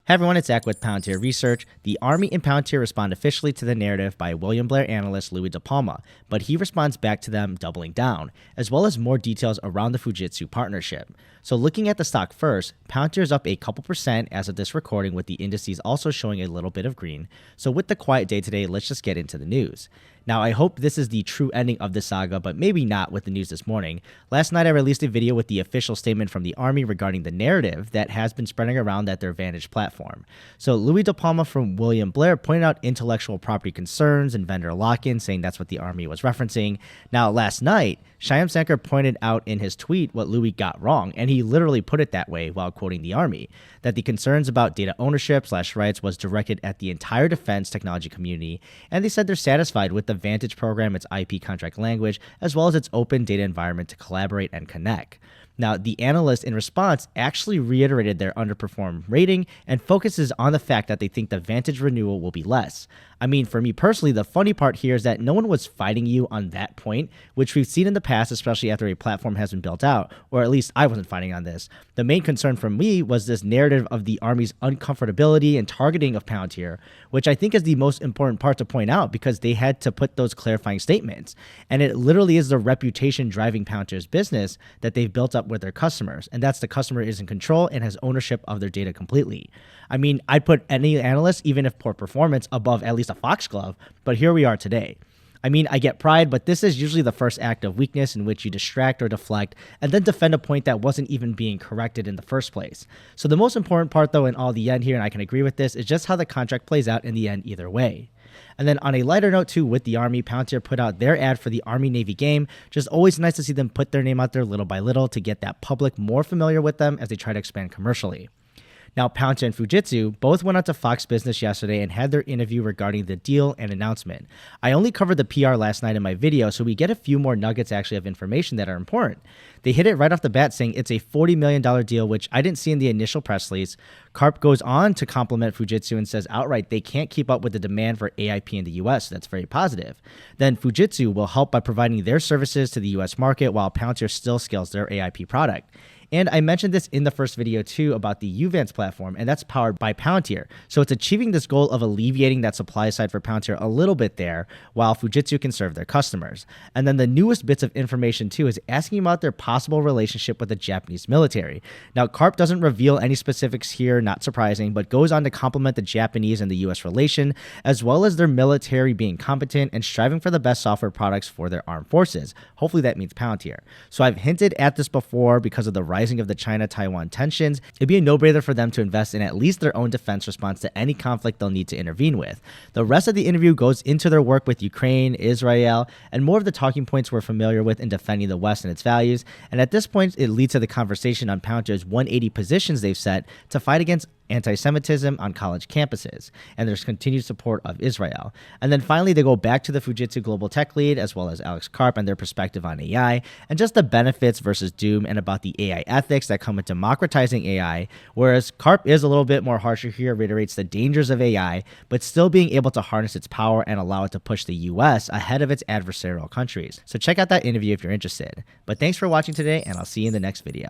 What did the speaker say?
Hey everyone, it's Zach with Palantir Research. The Army and Palantir respond officially to the narrative by William Blair analyst Louis De Palma, but he responds back to them doubling down, as well as more details around the Fujitsu partnership. So looking at the stock first, Palantir is up a couple percent as of this recording, with the indices also showing a little bit of green. So with the quiet day today, let's just get into the news. Now, I hope this is the true ending of the saga, but maybe not with the news this morning. Last night, I released a video with the official statement from the Army regarding the narrative that has been spreading around at their Vantage platform. So Louis De Palma from William Blair pointed out intellectual property concerns and vendor lock-in, saying that's what the Army was referencing. Now, last night, Shyam Sankar pointed out in his tweet what Louis got wrong, and he literally put it that way while quoting the Army, that the concerns about data ownership/rights was directed at the entire defense technology community, and they said they're satisfied with the Vantage program, its IP contract language, as well as its open data environment to collaborate and connect. Now, the analyst in response actually reiterated their underperformed rating and focuses on the fact that they think the Vantage renewal will be less. I mean, for me personally, the funny part here is that no one was fighting you on that point, which we've seen in the past, especially after a platform has been built out, or at least I wasn't fighting on this. The main concern for me was this narrative of the Army's uncomfortability and targeting of Palantir, which I think is the most important part to point out because they had to put those clarifying statements. And it literally is the reputation driving Palantir's business that they've built up with their customers, and that's the customer is in control and has ownership of their data completely. I mean, I'd put any analyst, even if poor performance, above at least a foxglove, but here we are today. I mean, I get pride, but this is usually the first act of weakness in which you distract or deflect and then defend a point that wasn't even being corrected in the first place. So the most important part, though, in all the end here, and I can agree with this, is just how the contract plays out in the end either way. And then on a lighter note too, with the Army, Palantir put out their ad for the Army-Navy game. Just always nice to see them put their name out there little by little to get that public more familiar with them as they try to expand commercially. Now, Palantir and Fujitsu both went out to Fox Business yesterday and had their interview regarding the deal and announcement. I only covered the PR last night in my video, so we get a few more nuggets actually of information that are important. They hit it right off the bat saying it's a $40 million deal, which I didn't see in the initial press release. Karp goes on to compliment Fujitsu and says outright they can't keep up with the demand for AIP in the US, so that's very positive. Then Fujitsu will help by providing their services to the US market while Palantir still scales their AIP product. And I mentioned this in the first video too about the Uvance platform, and that's powered by Palantir. So it's achieving this goal of alleviating that supply side for Palantir a little bit there, while Fujitsu can serve their customers. And then the newest bits of information too is asking about their possible relationship with the Japanese military. Now, Karp doesn't reveal any specifics here, not surprising, but goes on to compliment the Japanese and the US relation, as well as their military being competent and striving for the best software products for their armed forces. Hopefully that means Palantir. So I've hinted at this before because of the rising of the China-Taiwan tensions. It'd be a no-brainer for them to invest in at least their own defense response to any conflict they'll need to intervene with. The rest of the interview goes into their work with Ukraine, Israel, and more of the talking points we're familiar with in defending the West and its values. And at this point, it leads to the conversation on Palantir's 180 positions they've set to fight against anti-Semitism on college campuses, and there's continued support of Israel. And then finally, they go back to the Fujitsu global tech lead, as well as Alex Karp, and their perspective on AI, and just the benefits versus doom, and about the AI ethics that come with democratizing AI, whereas Karp is a little bit more harsher here, reiterates the dangers of AI, but still being able to harness its power and allow it to push the US ahead of its adversarial countries. So check out that interview if you're interested. But thanks for watching today, and I'll see you in the next video.